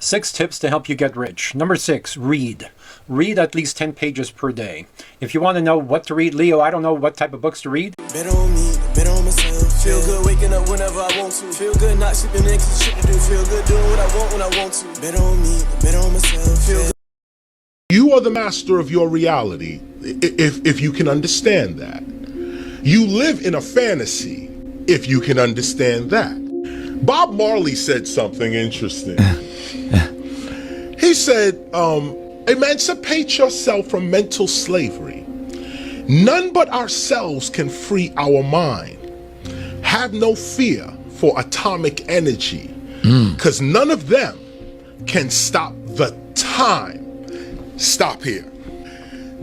6 tips to help you get rich. Number 6, read. Read at least 10 pages per day. If you want to know what to read, Leo, I don't know what type of books to read. Bet on me, bet on myself. Feel good waking up whenever I want to. Feel good not sleeping in 'cause shit to do. Feel good doing what I want when I want to. Bet on me, bet on myself. Feel good. You are the master of your reality if you can understand that. You live in a fantasy if you can understand that. Bob Marley said something interesting. He said, emancipate yourself from mental slavery. None but ourselves can free our mind. Have no fear for atomic energy, because none of them can stop the time. Stop here.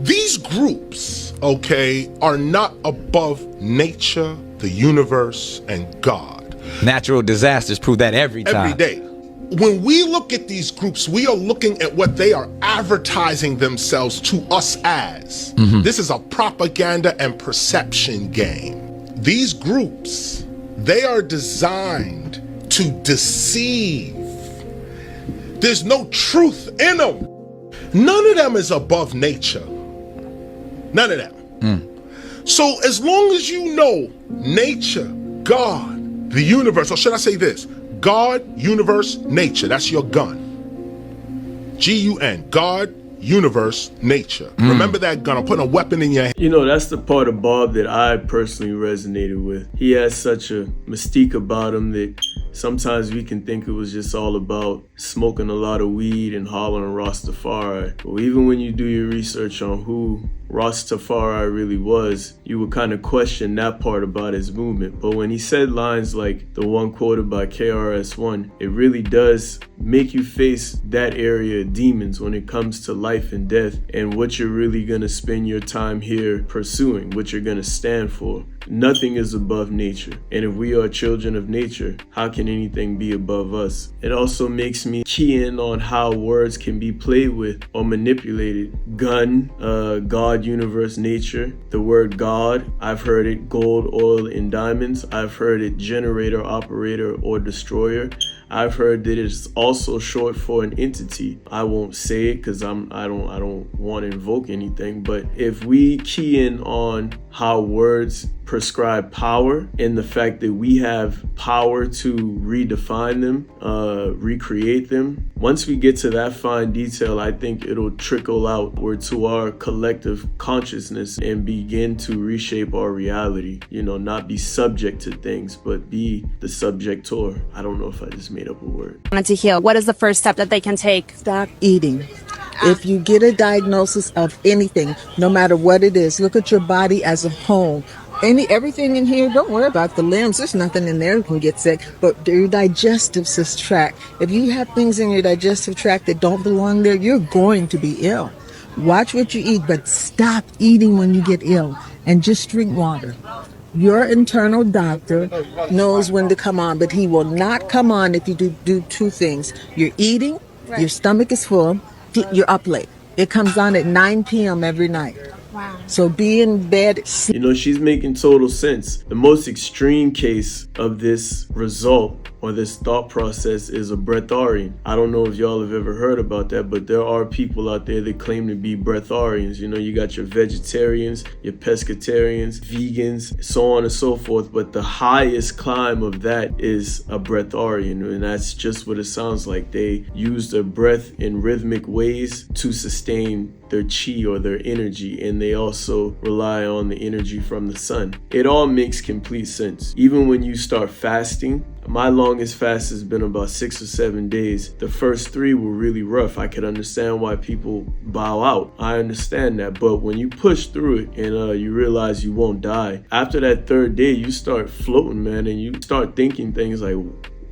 These groups, okay, are not above nature, the universe, and God. Natural disasters prove that every time. Every day. When we look at these groups, we are looking at what they are advertising themselves to us as. This is a propaganda and perception game. These groups, they are designed to deceive. There's no truth in them. None of them is above nature. None of them. So as long as you know nature, God, the universe, or should I say this? God, universe, nature. That's your gun. G-U-N. God, universe, nature. Remember that gun. I'm putting a weapon in your hand. You know, that's the part of Bob that I personally resonated with. He has such a mystique about him that sometimes we can think it was just all about smoking a lot of weed and hollering Rastafari. But even when you do your research on who Rastafari really was, you would kind of question that part about his movement. But when he said lines like the one quoted by KRS-One, it really does make you face that area of demons when it comes to life and death and what you're really going to spend your time here pursuing, what you're going to stand for. Nothing is above nature. And if we are children of nature, how can anything be above us? It also makes me key in on how words can be played with or manipulated. Gun, God, universe, nature. The word God, I've heard it gold, oil, and diamonds. I've heard it generator, operator, or destroyer. I've heard that it's also short for an entity. I won't say it because I don't want to invoke anything. But if we key in on how words prescribe power and the fact that we have power to redefine them, recreate them, once we get to that fine detail, I think it'll trickle outward to our collective consciousness and begin to reshape our reality. You know, not be subject to things, but be the subjector. I don't know if I just made up a word. To heal, what is the first step that they can take? Stop eating. If you get a diagnosis of anything, no matter what it is, look at your body as a whole. Everything in here, don't worry about the limbs. There's nothing in there that can get sick, but your digestive tract. If you have things in your digestive tract that don't belong there, you're going to be ill. Watch what you eat, but stop eating when you get ill and just drink water. Your internal doctor knows when to come on, but he will not come on if you do two things. You're eating, your stomach is full, you're up late. It comes on at 9 p.m. every night. Wow. So be in bed. You know, she's making total sense. The most extreme case of this result or this thought process is a breatharian. I don't know if y'all have ever heard about that, but there are people out there that claim to be breatharians. You know, you got your vegetarians, your pescatarians, vegans, so on and so forth. But the highest climb of that is a breatharian, and that's just what it sounds like. They use their breath in rhythmic ways to sustain their chi or their energy, and they also rely on the energy from the sun. It all makes complete sense. Even when you start fasting, my longest fast has been about 6 or 7 days. The first 3 were really rough. I could understand why people bow out. I understand that. But when you push through it and you realize you won't die, after that 3rd day, you start floating, man, and you start thinking things like,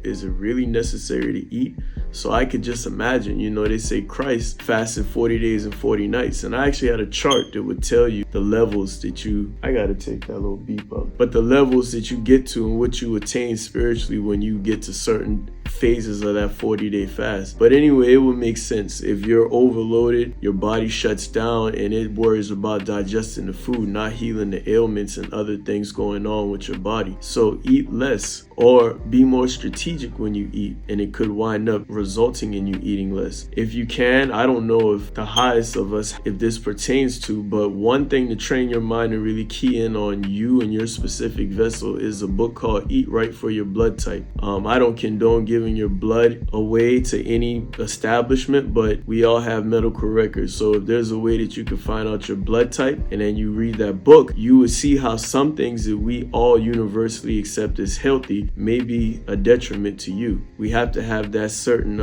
is it really necessary to eat? So I could just imagine, you know, they say Christ fasted 40 days and 40 nights. And I actually had a chart that would tell you the levels that I gotta take that little beep up, but the levels that you get to and what you attain spiritually when you get to certain phases of that 40-day fast. But anyway, it would make sense. If you're overloaded, your body shuts down and it worries about digesting the food, not healing the ailments and other things going on with your body. So eat less or be more strategic when you eat, and it could wind up resulting in you eating less. If you can, I don't know if the highest of us, if this pertains to, but one thing to train your mind and really key in on you and your specific vessel is a book called Eat Right for Your Blood Type. I don't condone giving your blood away to any establishment, but we all have medical records. So if there's a way that you can find out your blood type and then you read that book, you would see how some things that we all universally accept as healthy may be a detriment to you. We have to have that certain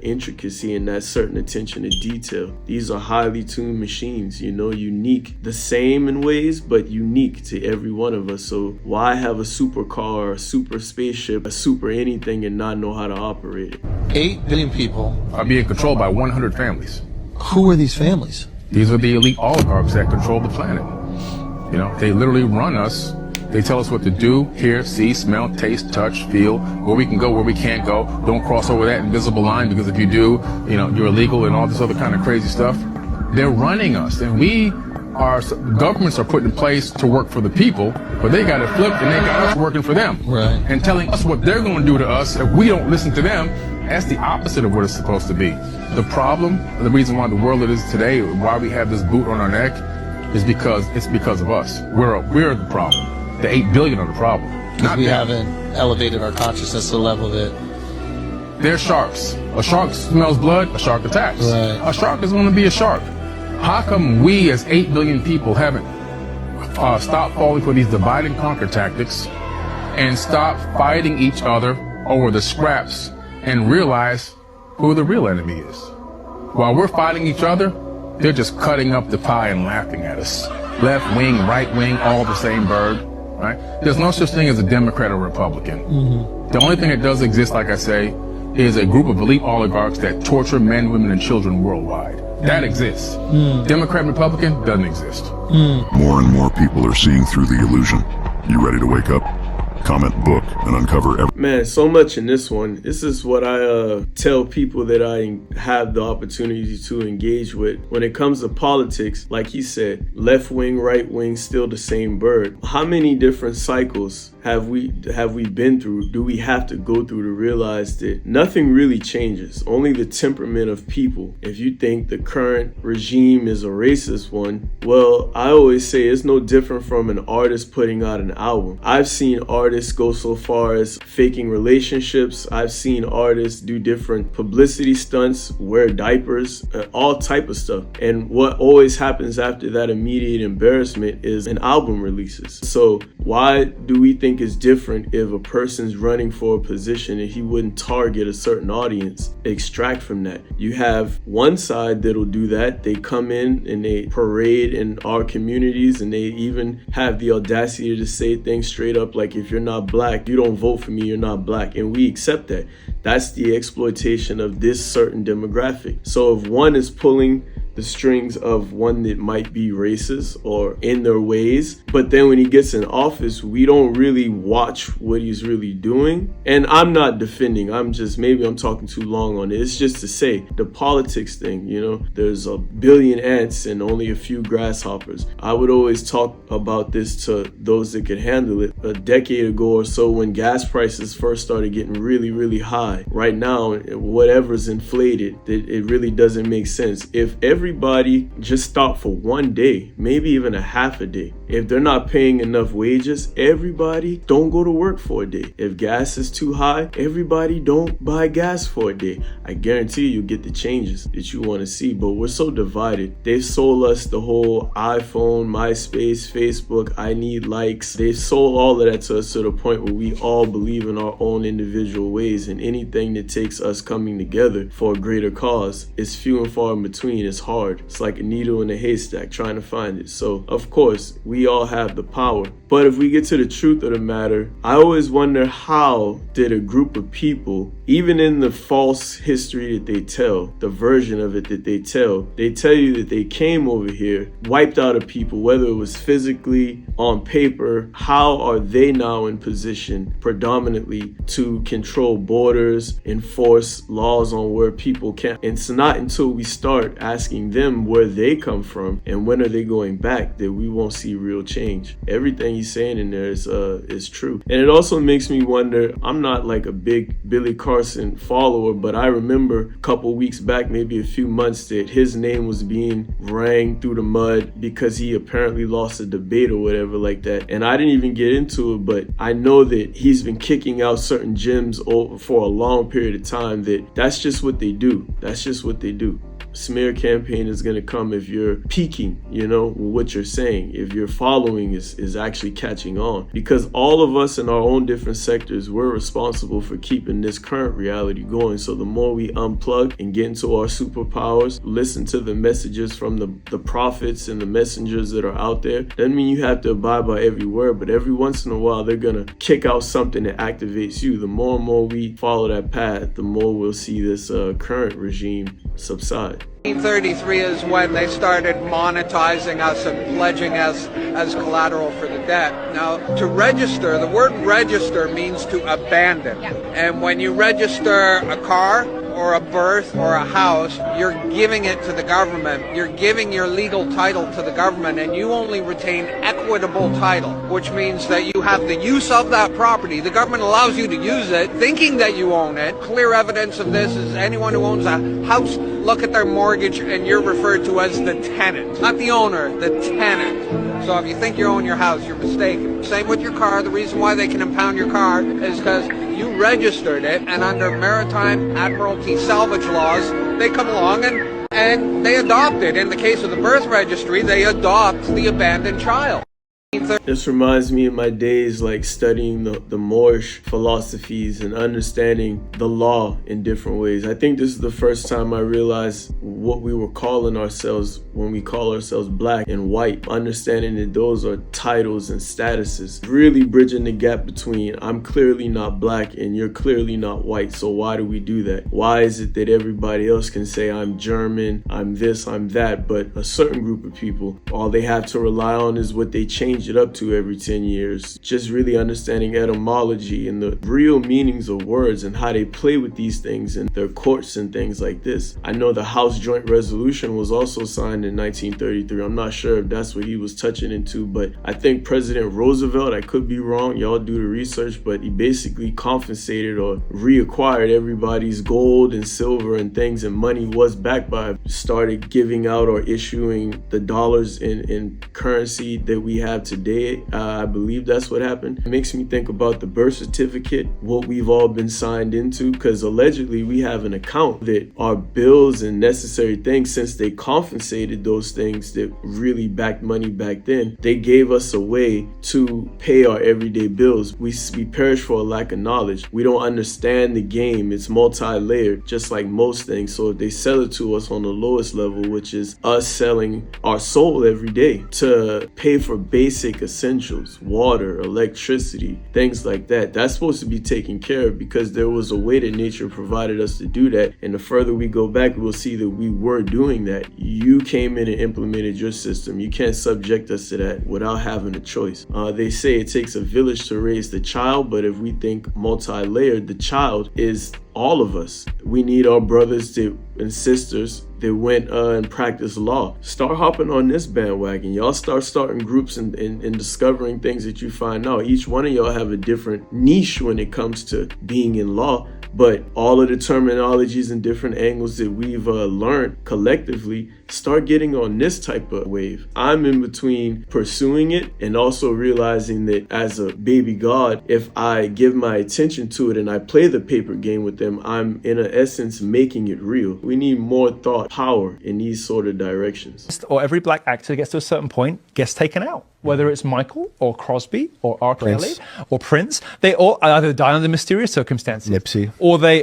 intricacy and that certain attention to detail. These are highly tuned machines, unique, the same in ways, but unique to every one of us. So why have a supercar, a super spaceship, a super anything and not know how to operate it? 8 billion people are being controlled by 100 families. Who are these families? These are the elite oligarchs that control the planet. They literally run us. They tell us what to do, hear, see, smell, taste, touch, feel, where we can go, where we can't go. Don't cross over that invisible line, because if you do, you're illegal and all this other kind of crazy stuff. They're running us, and governments are put in place to work for the people, but they got it flipped and they got us working for them. Right. And telling us what they're going to do to us if we don't listen to them. That's the opposite of what it's supposed to be. The problem, the reason why the world it is today, why we have this boot on our neck, is because of us. We're the problem. The 8 billion are the problem. Because we haven't elevated our consciousness to the level that... They're sharks. A shark smells blood, a shark attacks. Right. A shark is going to be a shark. How come we as 8 billion people haven't stopped falling for these divide and conquer tactics and stop fighting each other over the scraps and realize who the real enemy is? While we're fighting each other, they're just cutting up the pie and laughing at us. Left wing, right wing, all the same bird. Right? There's no such thing as a Democrat or Republican. Mm-hmm. The only thing that does exist, like I say, is a group of elite oligarchs that torture men, women, and children worldwide. That exists. Democrat, Republican doesn't exist. More and more people are seeing through the illusion. You ready to wake up? Comment book and uncover every... Man, so much in this one. This is what I tell people that I have the opportunity to engage with. When it comes to politics, like he said, left wing, right wing, still the same bird. How many different cycles have we been through? Do we have to go through to realize that nothing really changes? Only the temperament of people. If you think the current regime is a racist one, well, I always say it's no different from an artist putting out an album. I've seen artists go so far as faking relationships. I've seen artists do different publicity stunts, wear diapers, all type of stuff. And what always happens after that immediate embarrassment is an album releases. So why do we think it's different if a person's running for a position and he wouldn't target a certain audience, extract from that? You have one side that'll do that. They come in and they parade in our communities, and they even have the audacity to say things straight up like, if you're not black, you don't vote for me, you're not black. And we accept that. That's the exploitation of this certain demographic. So if one is pulling the strings of one that might be racist or in their ways, but then when he gets in office, we don't really watch what he's really doing. And I'm not defending, maybe I'm talking too long on it. It's just to say the politics thing, there's a billion ants and only a few grasshoppers. I would always talk about this to those that could handle it. A decade ago or so, when gas prices first started getting really, really high, right now, whatever's inflated, it really doesn't make sense. If everybody just stopped for one day, maybe even a half a day, if they're not paying enough wages, everybody don't go to work for a day. If gas is too high, everybody don't buy gas for a day. I guarantee you get the changes that you want to see, but we're so divided. They've sold us the whole iPhone, MySpace, Facebook, I need likes. They've sold all of that to us to the point where we all believe in our own individual ways, and anything that takes us coming together for a greater cause is few and far in between. It's hard hard. It's like a needle in a haystack trying to find it. So of course, we all have the power. But if we get to the truth of the matter, I always wonder, how did a group of people, even in the false history that they tell, the version of it that they tell you that they came over here, wiped out a people, whether it was physically, on paper, how are they now in position predominantly to control borders, enforce laws on where people can't? It's not until we start asking them where they come from and when are they going back that we won't see real change. Everything he's saying in there is true. And it also makes me wonder, I'm not like a big Billy Carson follower, but I remember a couple weeks back, maybe a few months, that his name was being rang through the mud because he apparently lost a debate or whatever like that. And I didn't even get into it, but I know that he's been kicking out certain gyms for a long period of time, that's just what they do. That's just what they do. Smear campaign is going to come if you're peaking, with what you're saying, if your following is actually catching on. Because all of us in our own different sectors, we're responsible for keeping this current reality going. So the more we unplug and get into our superpowers, listen to the messages from the prophets and the messengers that are out there, doesn't mean you have to abide by every word, but every once in a while, they're going to kick out something that activates you. The more and more we follow that path, the more we'll see this current regime subside. 1933 is when they started monetizing us and pledging us as collateral for the debt. Now, to register, the word register means to abandon. And when you register a car or a birth or a house, you're giving it to the government. You're giving your legal title to the government, and you only retain equitable title, which means that you have the use of that property. The government allows you to use it, thinking that you own it. Clear evidence of this is anyone who owns a house, look at their mortgage, and you're referred to as the tenant. Not the owner, the tenant. So if you think you own your house, you're mistaken. Same with your car. The reason why they can impound your car is because you registered it, and under maritime admiralty salvage laws, they come along and they adopt it. In the case of the birth registry, they adopt the abandoned child. This reminds me of my days like studying the Moorish philosophies and understanding the law in different ways. I think this is the first time I realized what we were calling ourselves when we call ourselves black and white, understanding that those are titles and statuses, really bridging the gap between I'm clearly not black and you're clearly not white. So why do we do that? Why is it that everybody else can say I'm German, I'm this, I'm that, but a certain group of people, all they have to rely on is what they change it up to every 10 years. Just really understanding etymology and the real meanings of words and how they play with these things in their courts and things like this. I know the House Joint Resolution was also signed in 1933. I'm not sure if that's what he was touching into, but I think President Roosevelt, I could be wrong, y'all do the research, but he basically confiscated or reacquired everybody's gold and silver and things, and money was backed by, started giving out or issuing the dollars in currency that we have today. I believe that's what happened. It makes me think about the birth certificate, what we've all been signed into, because allegedly we have an account that our bills and necessary things, since they confiscated those things that really backed money back then, they gave us a way to pay our everyday bills. We perish for a lack of knowledge. We don't understand the game. It's multi-layered, just like most things. So if they sell it to us on the lowest level, which is us selling our soul every day to pay for basic essentials, water, electricity, things like that, that's supposed to be taken care of because there was a way that nature provided us to do that. And the further we go back, we'll see that we were doing that. You came in and implemented your system. You can't subject us to that without having a choice. They say it takes a village to raise the child, but if we think multi-layered, the child is all of us. We need our brothers and sisters that went and practiced law. Start hopping on this bandwagon. Y'all starting groups and discovering things that you find out. Each one of y'all have a different niche when it comes to being in law. But all of the terminologies and different angles that we've learned collectively, start getting on this type of wave. I'm in between pursuing it and also realizing that as a baby God, if I give my attention to it and I play the paper game with them, I'm in essence making it real. We need more thought, power in these sort of directions. Or every black actor gets to a certain point, gets taken out. Whether it's Michael or Crosby or R. Kelly or Prince, they all either die under mysterious circumstances, Nipsey, or they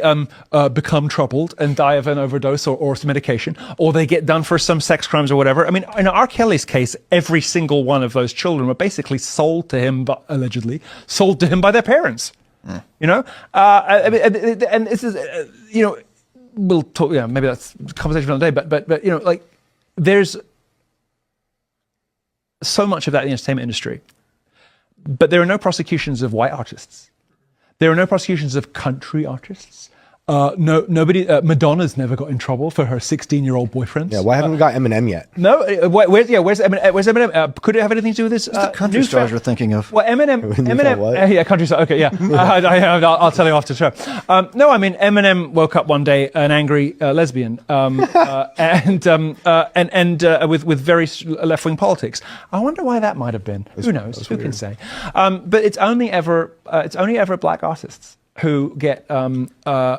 become troubled and die of an overdose or some medication, or they get done for some sex crimes or whatever. I mean, in R. Kelly's case, every single one of those children were basically sold to him, allegedly sold to him by their parents. You know, and this is, you know, we'll talk. Yeah, maybe that's a conversation for another day. But you know, like there's so much of that in the entertainment industry, but there are no prosecutions of white artists. There are no prosecutions of country artists. Nobody. Madonna's never got in trouble for her 16-year-old boyfriend. Yeah, why haven't we got Eminem yet? No, where's Eminem? Could it have anything to do with this? It's the country stars you're thinking of. Well, Eminem. Yeah, country stars. Okay, yeah. I'll tell you after the show. No, I mean Eminem woke up one day an angry lesbian, and with very left-wing politics. I wonder why that might have been. Who knows? Who can say? But it's only ever black artists who get their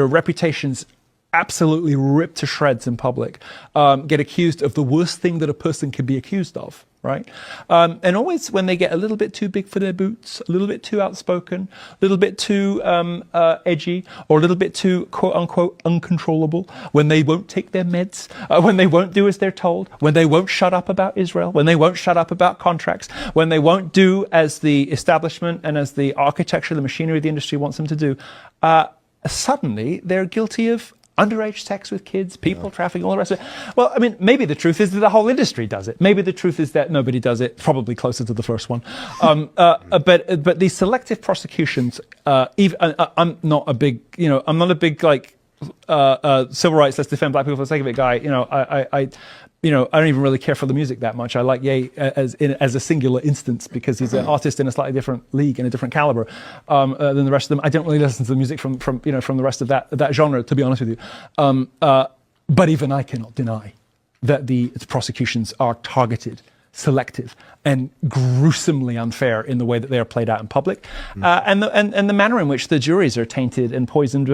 reputations absolutely ripped to shreds in public, get accused of the worst thing that a person can be accused of, right? And always when they get a little bit too big for their boots, a little bit too outspoken, a little bit too edgy, or a little bit too quote-unquote uncontrollable, when they won't take their meds, when they won't do as they're told, when they won't shut up about Israel, when they won't shut up about contracts, when they won't do as the establishment and as the architecture, the machinery of the industry wants them to do, suddenly they're guilty of underage sex with kids, people trafficking, all the rest of it. Well, I mean, maybe the truth is that the whole industry does it. Maybe the truth is that nobody does it, probably closer to the first one. But these selective prosecutions, I'm not a big like civil rights, let's defend black people for the sake of it guy. You know, I don't even really care for the music that much. I like Ye as a singular instance because he's an artist in a slightly different league and a different caliber than the rest of them. I don't really listen to the music from the rest of that genre, to be honest with you. But even I cannot deny that the prosecutions are targeted, selective, and gruesomely unfair in the way that they are played out in public, and the manner in which the juries are tainted and poisoned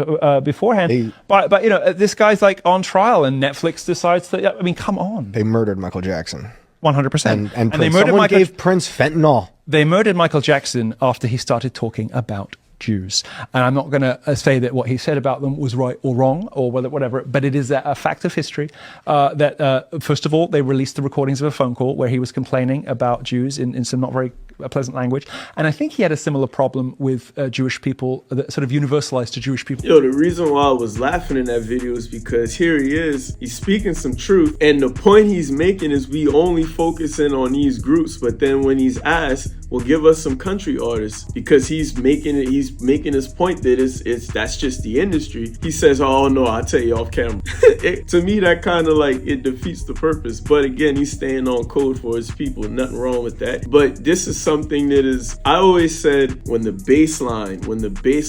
beforehand. But this guy's like on trial, and Netflix decides to. I mean, come on. They murdered Michael Jackson. 100%. And they murdered someone gave Prince fentanyl. They murdered Michael Jackson after he started talking about Jews. And I'm not going to say that what he said about them was right or wrong or whatever, but it is a fact of history that, first of all, they released the recordings of a phone call where he was complaining about Jews in some not very pleasant language. And I think he had a similar problem with Jewish people that sort of universalized to Jewish people. Yo, the reason why I was laughing in that video is because here he is, he's speaking some truth, and the point he's making is we only focusing on these groups, but then when he's asked, well, give us some country artists, because he's making his point that that's just the industry. He says, oh no, I'll tell you off camera. To me, that kind of like, it defeats the purpose. But again, he's staying on code for his people. Nothing wrong with that. But this is something that is, I always said, when the base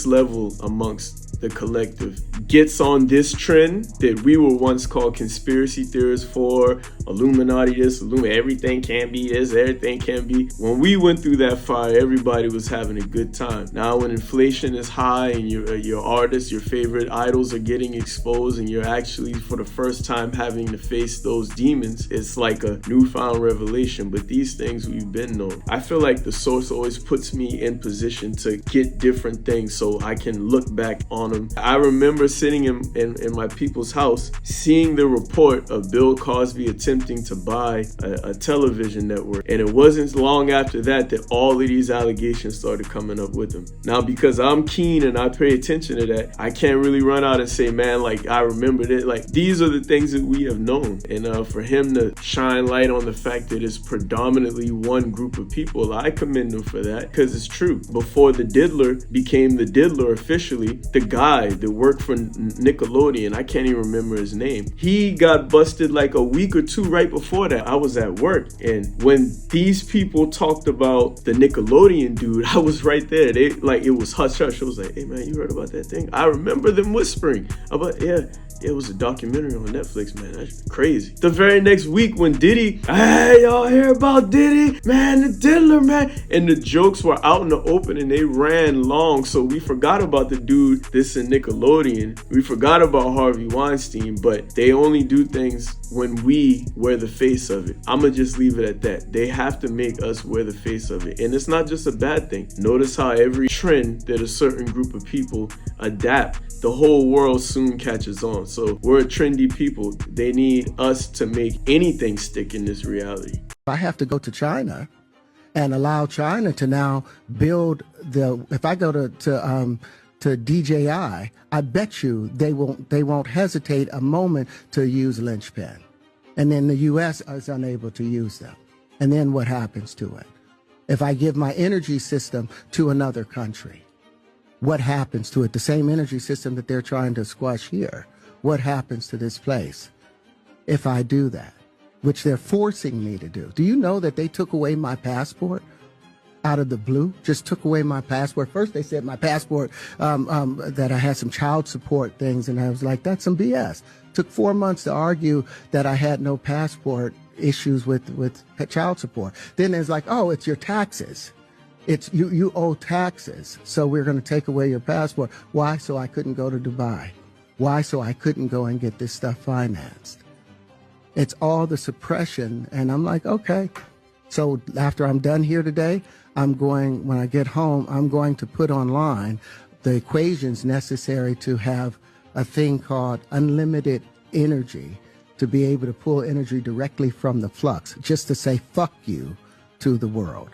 level amongst the collective gets on this trend that we were once called conspiracy theorists for, Illuminati this, everything can be this, everything can be. When we went through that fire, everybody was having a good time. Now when inflation is high and your artists, your favorite idols are getting exposed, and you're actually for the first time having to face those demons, it's like a newfound revelation. But these things we've been known. I feel like the source always puts me in position to get different things so I can look back on them. I remember sitting in my people's house, seeing the report of Bill Cosby attempting to buy a television network, and it wasn't long after that all of these allegations started coming up with him. Now, because I'm keen and I pay attention to that, I can't really run out and say, man, like, I remembered it. Like, these are the things that we have known. And for him to shine light on the fact that it's predominantly one group of people, I commend him for that, because it's true. Before the diddler became the diddler officially, the guy that worked for Nickelodeon, I can't even remember his name, he got busted like a week or two right before that. I was at work, and when these people talked about the Nickelodeon dude, I was right there. It was hush hush. I was like, hey man, you heard about that thing? I remember them whispering about, yeah. it was a documentary on Netflix, man. That's crazy. The very next week when Diddy, hey, y'all hear about Diddy? Man, the diddler, man. And the jokes were out in the open and they ran long. So we forgot about the dude this in Nickelodeon. We forgot about Harvey Weinstein, but they only do things when we wear the face of it. I'ma just leave it at that. They have to make us wear the face of it. And it's not just a bad thing. Notice how every trend that a certain group of people adapt, the whole world soon catches on. So we're a trendy people. They need us to make anything stick in this reality. I have to go to China and allow China to now build if I go to DJI, I bet you they won't hesitate a moment to use linchpin. And then the US is unable to use them. And then what happens to it? If I give my energy system to another country, what happens to it? The same energy system that they're trying to squash here. What happens to this place if I do that, which they're forcing me to do? Do you know that they took away my passport? Out of the blue, just took away my passport. First they said my passport, that I had some child support things, and I was like, that's some BS. Took 4 months to argue that I had no passport issues with child support. Then it's like, oh, it's your taxes. It's you owe taxes, so we're going to take away your passport. Why? So I couldn't go to Dubai. Why? So I couldn't go and get this stuff financed. It's all the suppression, and I'm like, okay. So after I'm done here today, when I get home, I'm going to put online the equations necessary to have a thing called unlimited energy, to be able to pull energy directly from the flux, just to say fuck you to the world.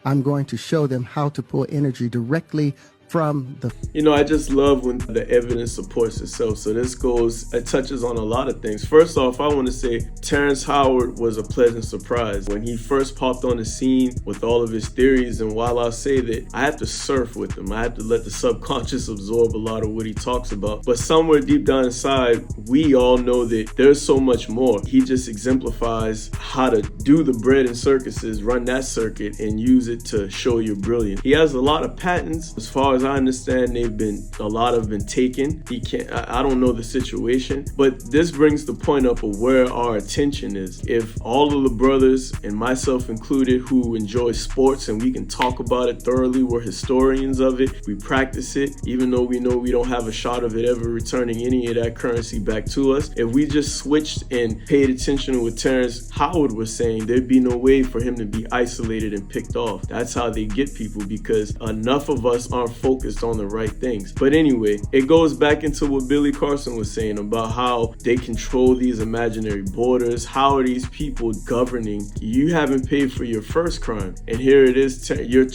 I'm going to show them how to pull energy directly from the... You know, I just love when the evidence supports itself. So it touches on a lot of things. First off, I want to say Terrence Howard was a pleasant surprise. When he first popped on the scene with all of his theories, and while I'll say that I have to surf with him, I have to let the subconscious absorb a lot of what he talks about. But somewhere deep down inside, we all know that there's so much more. He just exemplifies how to do the bread and circuses, run that circuit, and use it to show you're brilliant. He has a lot of patents. As far as I understand, a lot have been taken. I don't know the situation, but this brings the point up of where our attention is. If all of the brothers, and myself included, who enjoy sports and we can talk about it thoroughly, we're historians of it, we practice it, even though we know we don't have a shot of it ever returning any of that currency back to us. If we just switched and paid attention to what Terrence Howard was saying, there'd be no way for him to be isolated and picked off. That's how they get people, because enough of us aren't focused on the right things. But anyway, it goes back into what Billy Carson was saying about how they control these imaginary borders. How are these people governing? You haven't paid for your first crime, and here it is,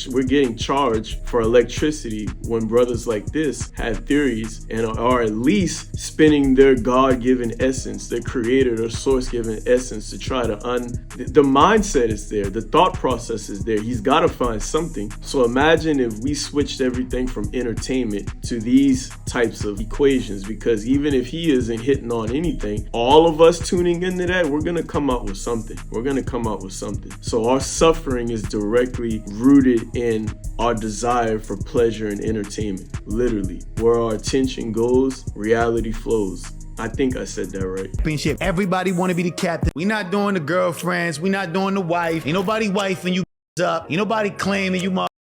we're getting charged for electricity when brothers like this have theories and are at least spinning their God-given essence, their creator, their source-given essence, to try to the mindset is there, the thought process is there. He's got to find something. So imagine if we switched everything from entertainment to these types of equations, because even if he isn't hitting on anything, all of us tuning into that, we're going to come out with something. So our suffering is directly rooted in our desire for pleasure and entertainment. Literally, where our attention goes, reality flows. I think I said that right. Everybody want to be the captain. We not doing the girlfriends. We not doing the wife. Ain't nobody wifing you up. Ain't nobody claiming you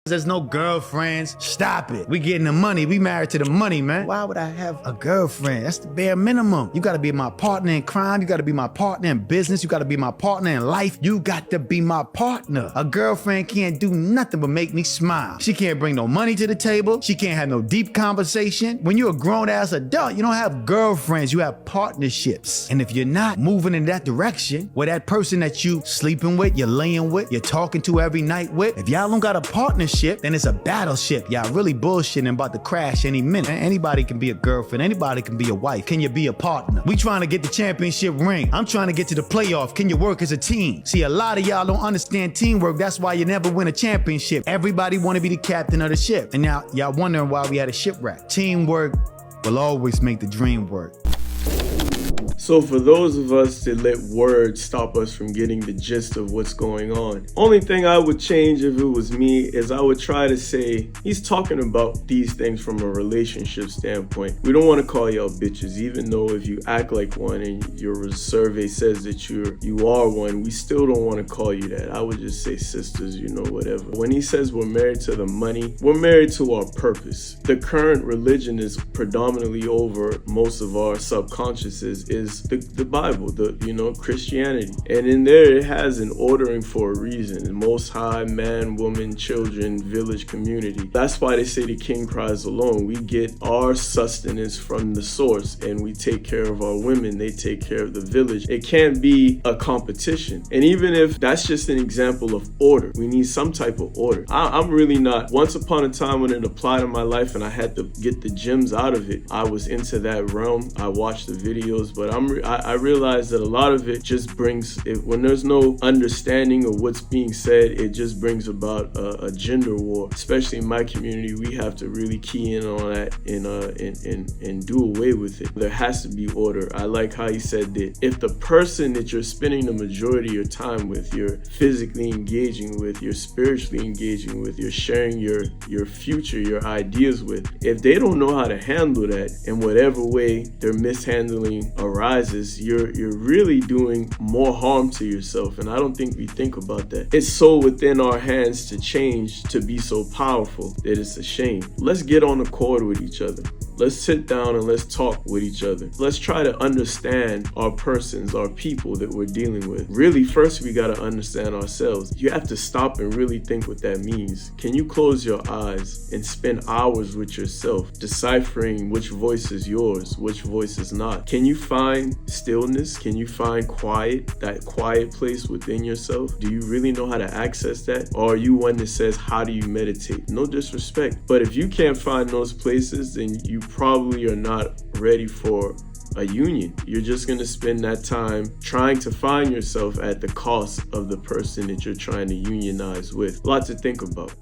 there's no girlfriends. Stop it. We getting the money. We married to the money, man. Why would I have a girlfriend? That's the bare minimum. You got to be my partner in crime. You got to be my partner in business. You got to be my partner in life. You got to be my partner. A girlfriend can't do nothing but make me smile. She can't bring no money to the table. She can't have no deep conversation. When you're a grown-ass adult, you don't have girlfriends. You have partnerships. And if you're not moving in that direction, where that person that you sleeping with, you're laying with, you're talking to every night with, if y'all don't got a partnership, then it's a battleship. Y'all really bullshitting about to crash any minute. Anybody can be a girlfriend. Anybody can be a wife. Can you be a partner? We trying to get the championship ring. I'm trying to get to the playoff. Can you work as a team? See, a lot of y'all don't understand teamwork. That's why you never win a championship. Everybody want to be the captain of the ship. And now y'all wondering why we had a shipwreck. Teamwork will always make the dream work. So for those of us that let words stop us from getting the gist of what's going on, only thing I would change if it was me is I would try to say, he's talking about these things from a relationship standpoint. We don't want to call y'all bitches, even though if you act like one and your survey says that you are one, we still don't want to call you that. I would just say sisters, you know, whatever. When he says we're married to the money, we're married to our purpose. The current religion is predominantly over most of our subconsciouses is the Bible, Christianity. And in there it has an ordering for a reason. The Most High, man, woman, children, village, community. That's why they say the king cries alone. We get our sustenance from the source and we take care of our women, they take care of the village. It can't be a competition. And even if that's just an example of order, we need some type of order. I'm really not. Once upon a time when it applied in my life and I had to get the gems out of it, I was into that realm. I watched the videos, but I realized that a lot of it just brings, when there's no understanding of what's being said, it just brings about a gender war. Especially in my community, we have to really key in on that and do away with it. There has to be order. I like how he said that if the person that you're spending the majority of your time with, you're physically engaging with, you're spiritually engaging with, you're sharing your future, your ideas with, if they don't know how to handle that in whatever way their mishandling arises, you're really doing more harm to yourself. And I don't think we think about that. It's so within our hands to change, to be so powerful that it's a shame. Let's get on accord with each other. Let's sit down and let's talk with each other. Let's try to understand our persons, our people that we're dealing with. Really, first we gotta understand ourselves. You have to stop and really think what that means. Can you close your eyes and spend hours with yourself, deciphering which voice is yours, which voice is not? Can you find stillness? Can you find quiet, that quiet place within yourself? Do you really know how to access that? Or are you one that says, how do you meditate? No disrespect, but if you can't find those places, then you probably are not ready for a union. You're just going to spend that time trying to find yourself at the cost of the person that you're trying to unionize with. A lot to think about.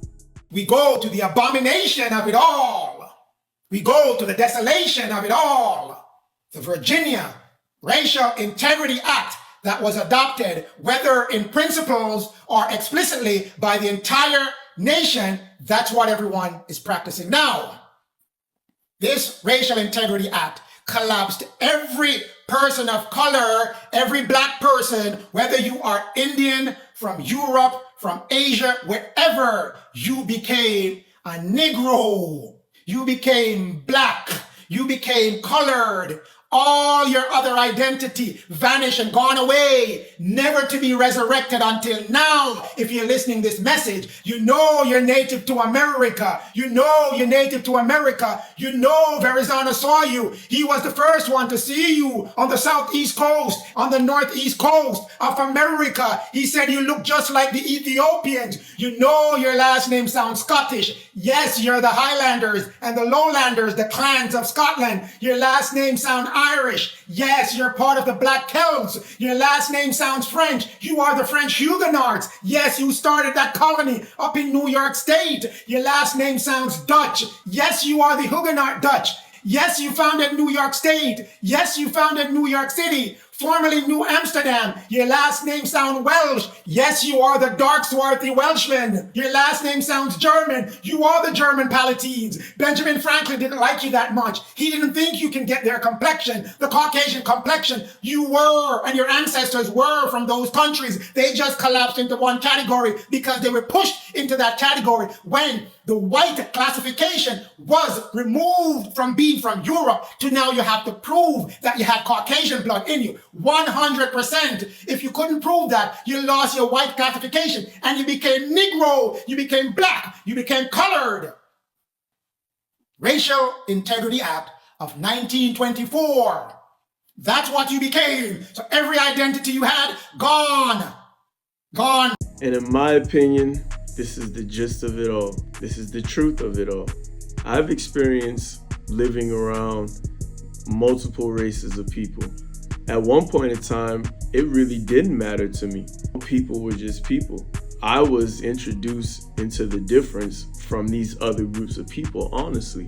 We go to the abomination of it all. We go to the desolation of it all. The Virginia Racial Integrity Act that was adopted, whether in principles or explicitly by the entire nation, that's what everyone is practicing now. This Racial Integrity Act collapsed every person of color, every black person, whether you are Indian, from Europe, from Asia, wherever, you became a Negro, you became black, you became colored. All your other identity vanished and gone away, never to be resurrected until now. If you're listening to this message, you know you're native to America. You know you're native to America. You know Verrazano saw you. He was the first one to see you on the southeast coast, on the northeast coast of America. He said you look just like the Ethiopians. You know your last name sounds Scottish. Yes, you're the Highlanders and the Lowlanders, the clans of Scotland. Your last name sounds Irish. Yes, you're part of the Black Celts. Your last name sounds French. You are the French Huguenots. Yes, you started that colony up in New York State. Your last name sounds Dutch. Yes, you are the Huguenot Dutch. Yes, you founded New York State. Yes, you founded New York City, formerly New Amsterdam. Your last name sounds Welsh. Yes, you are the dark, swarthy Welshman. Your last name sounds German. You are the German Palatines. Benjamin Franklin didn't like you that much. He didn't think you can get their complexion, the Caucasian complexion. You were, and your ancestors were from those countries. They just collapsed into one category because they were pushed into that category when the white classification was removed from being from Europe to now you have to prove that you had Caucasian blood in you. 100%. If you couldn't prove that, you lost your white classification and you became Negro, you became black, you became colored. Racial Integrity Act of 1924. That's what you became. So every identity you had, gone. Gone. And in my opinion, this is the gist of it all. This is the truth of it all. I've experienced living around multiple races of people. At one point in time, it really didn't matter to me. People were just people. I was introduced into the difference from these other groups of people, honestly.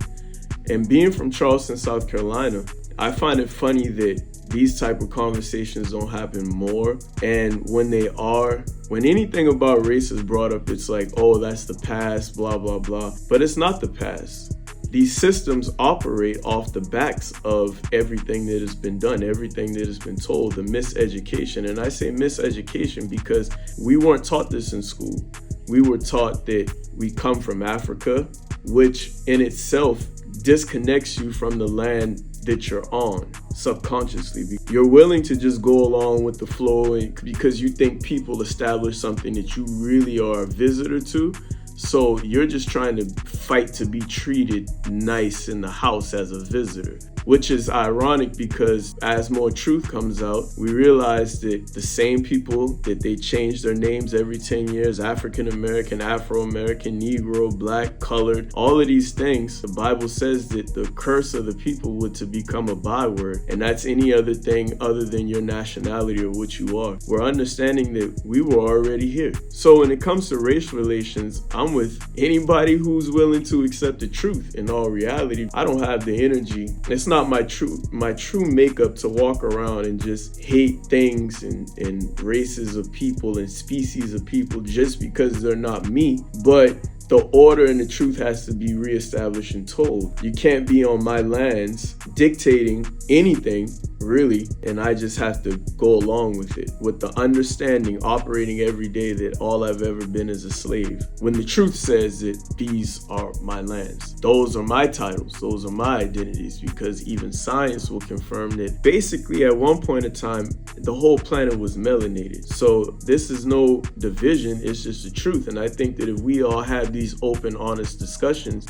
And being from Charleston, South Carolina, I find it funny that these type of conversations don't happen more. And when they are, when anything about race is brought up, it's like, oh, that's the past, blah, blah, blah. But it's not the past. These systems operate off the backs of everything that has been done, everything that has been told, the miseducation. And I say miseducation because we weren't taught this in school. We were taught that we come from Africa, which in itself disconnects you from the land that you're on subconsciously. You're willing to just go along with the flow because you think people establish something that you really are a visitor to. So you're just trying to fight to be treated nice in the house as a visitor, which is ironic because as more truth comes out, we realize that the same people that they change their names every 10 years, African American, Afro American, Negro, Black, colored, all of these things, the Bible says that the curse of the people would to become a byword, and that's any other thing other than your nationality or what you are. We're understanding that we were already here. So when it comes to race relations, I'm with anybody who's willing to accept the truth. In all reality, I don't have the energy. It's not my true makeup to walk around and just hate things and races of people and species of people just because they're not me. But the order and the truth has to be reestablished and told. You can't be on my lands dictating anything, really, and I just have to go along with it, with the understanding, operating every day that all I've ever been is a slave. When the truth says that these are my lands, those are my titles, those are my identities, because even science will confirm that basically at one point in time, the whole planet was melanated. So this is no division, it's just the truth. And I think that if we all have these open, honest discussions,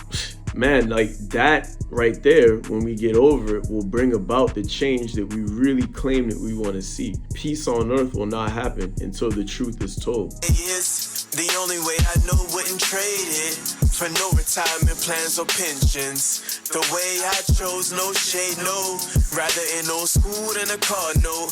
man, like that right there, when we get over it, will bring about the change that we really claim that we want to see. Peace on earth will not happen until the truth is told. Yes, the only way I know wouldn't trade it for no retirement plans or pensions. The way I chose, no shade, no. Rather in old school than a car, no.